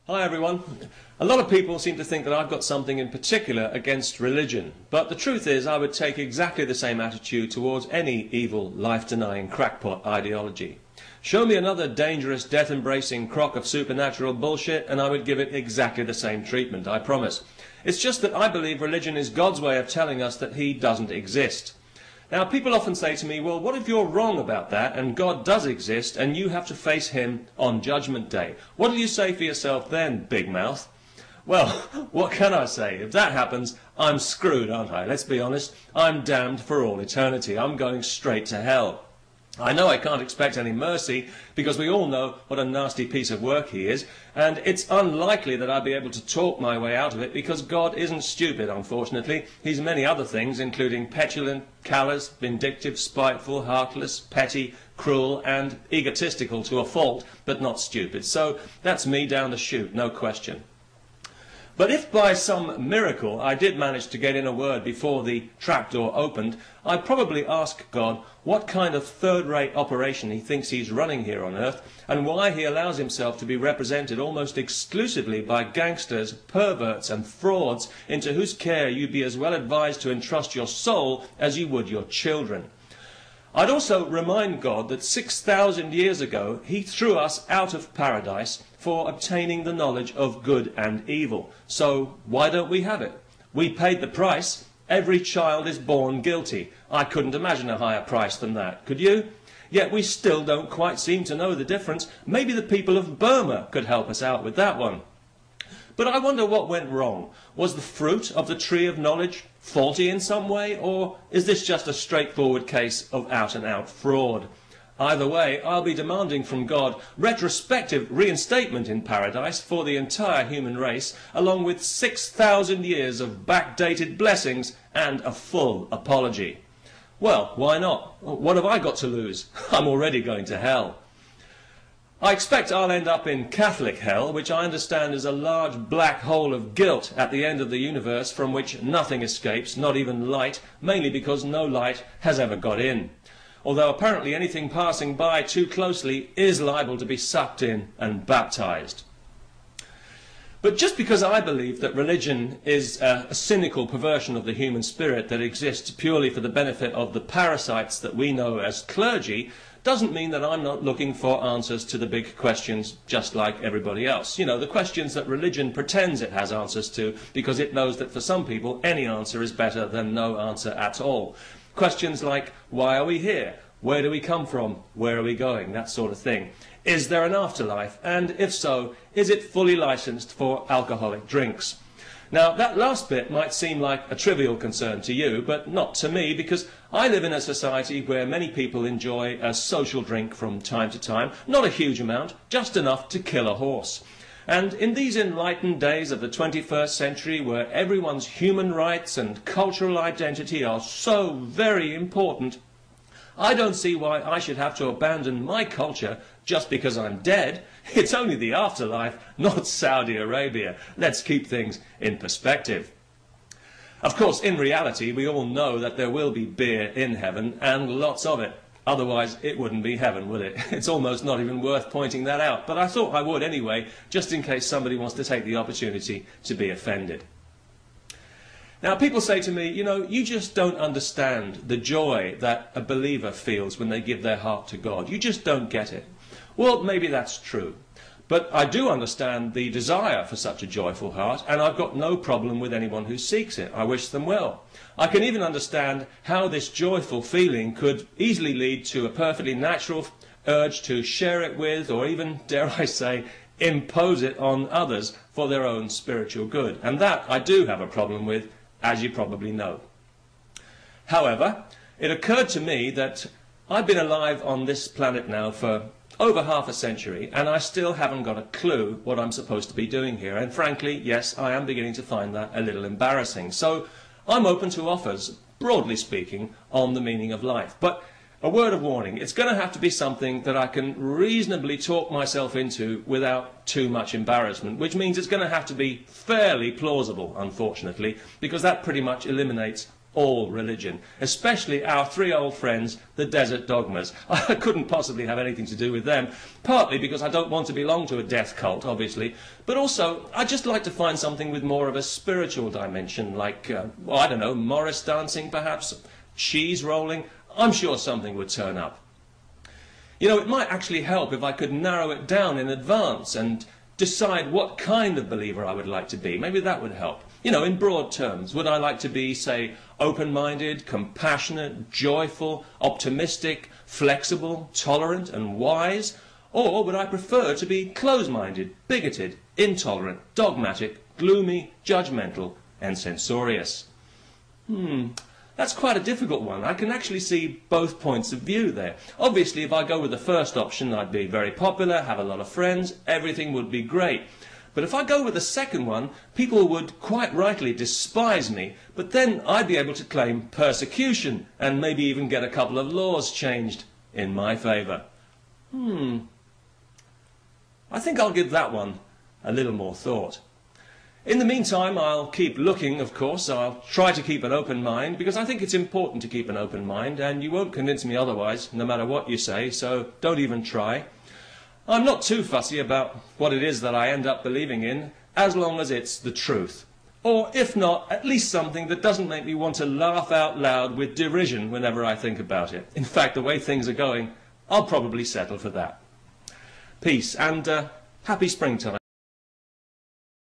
Hi everyone. A lot of people seem to think that I've got something in particular against religion, but the truth is I would take exactly the same attitude towards any evil, life-denying crackpot ideology. Show me another dangerous, death-embracing crock of supernatural bullshit and I would give it exactly the same treatment, I promise. It's just that I believe religion is God's way of telling us that he doesn't exist. Now, people often say to me, well, what if you're wrong about that and God does exist and you have to face him on Judgment Day? What do you say for yourself then, big mouth? Well, what can I say? If that happens, I'm screwed, aren't I? Let's be honest. I'm damned for all eternity. I'm going straight to hell. I know I can't expect any mercy because we all know what a nasty piece of work he is, and it's unlikely that I'll be able to talk my way out of it because God isn't stupid, unfortunately. He's many other things, including petulant, callous, vindictive, spiteful, heartless, petty, cruel, and egotistical to a fault, but not stupid. So that's me down the chute, no question. But if by some miracle I did manage to get in a word before the trapdoor opened, I'd probably ask God what kind of third-rate operation he thinks he's running here on earth, and why he allows himself to be represented almost exclusively by gangsters, perverts and frauds into whose care you'd be as well advised to entrust your soul as you would your children. I'd also remind God that 6,000 years ago he threw us out of paradise for obtaining the knowledge of good and evil. So why don't we have it? We paid the price. Every child is born guilty. I couldn't imagine a higher price than that, could you? Yet we still don't quite seem to know the difference. Maybe the people of Burma could help us out with that one. But I wonder what went wrong. Was the fruit of the tree of knowledge faulty in some way, or is this just a straightforward case of out-and-out fraud? Either way, I'll be demanding from God retrospective reinstatement in paradise for the entire human race, along with 6,000 years of backdated blessings and a full apology. Well, why not? What have I got to lose? I'm already going to hell. I expect I'll end up in Catholic hell, which I understand is a large black hole of guilt at the end of the universe from which nothing escapes, not even light, mainly because no light has ever got in. Although apparently anything passing by too closely is liable to be sucked in and baptized. But just because I believe that religion is a cynical perversion of the human spirit that exists purely for the benefit of the parasites that we know as clergy, doesn't mean that I'm not looking for answers to the big questions just like everybody else. You know, the questions that religion pretends it has answers to because it knows that for some people any answer is better than no answer at all. Questions like, why are we here? Where do we come from? Where are we going? That sort of thing. Is there an afterlife? And if so, is it fully licensed for alcoholic drinks? Now, that last bit might seem like a trivial concern to you, but not to me, because I live in a society where many people enjoy a social drink from time to time. Not a huge amount, just enough to kill a horse. And in these enlightened days of the 21st century, where everyone's human rights and cultural identity are so very important, I don't see why I should have to abandon my culture just because I'm dead. It's only the afterlife, not Saudi Arabia. Let's keep things in perspective. Of course, in reality, we all know that there will be beer in heaven, and lots of it. Otherwise, it wouldn't be heaven, would it? It's almost not even worth pointing that out. But I thought I would anyway, just in case somebody wants to take the opportunity to be offended. Now, people say to me, you know, you just don't understand the joy that a believer feels when they give their heart to God. You just don't get it. Well, maybe that's true. But I do understand the desire for such a joyful heart, and I've got no problem with anyone who seeks it. I wish them well. I can even understand how this joyful feeling could easily lead to a perfectly natural urge to share it with, or even, dare I say, impose it on others for their own spiritual good. And that I do have a problem with, as you probably know. However, it occurred to me that I've been alive on this planet now for over half a century, and I still haven't got a clue what I'm supposed to be doing here. And frankly, yes, I am beginning to find that a little embarrassing. So I'm open to offers, broadly speaking, on the meaning of life. But a word of warning, it's going to have to be something that I can reasonably talk myself into without too much embarrassment, which means it's going to have to be fairly plausible, unfortunately, because that pretty much eliminates all religion, especially our three old friends, the desert dogmas. I couldn't possibly have anything to do with them, partly because I don't want to belong to a death cult, obviously, but also I just like to find something with more of a spiritual dimension, like, well, I don't know, Morris dancing perhaps, cheese rolling. I'm sure something would turn up. You know, it might actually help if I could narrow it down in advance and decide what kind of believer I would like to be. Maybe that would help. You know, in broad terms, would I like to be, say, open-minded, compassionate, joyful, optimistic, flexible, tolerant and wise? Or would I prefer to be close-minded, bigoted, intolerant, dogmatic, gloomy, judgmental and censorious? That's quite a difficult one. I can actually see both points of view there. Obviously, if I go with the first option, I'd be very popular, have a lot of friends, everything would be great. But if I go with the second one, people would quite rightly despise me, but then I'd be able to claim persecution and maybe even get a couple of laws changed in my favour. I think I'll give that one a little more thought. In the meantime, I'll keep looking, of course. I'll try to keep an open mind, because I think it's important to keep an open mind, and you won't convince me otherwise, no matter what you say, so don't even try. I'm not too fussy about what it is that I end up believing in, as long as it's the truth. Or, if not, at least something that doesn't make me want to laugh out loud with derision whenever I think about it. In fact, the way things are going, I'll probably settle for that. Peace, and happy springtime.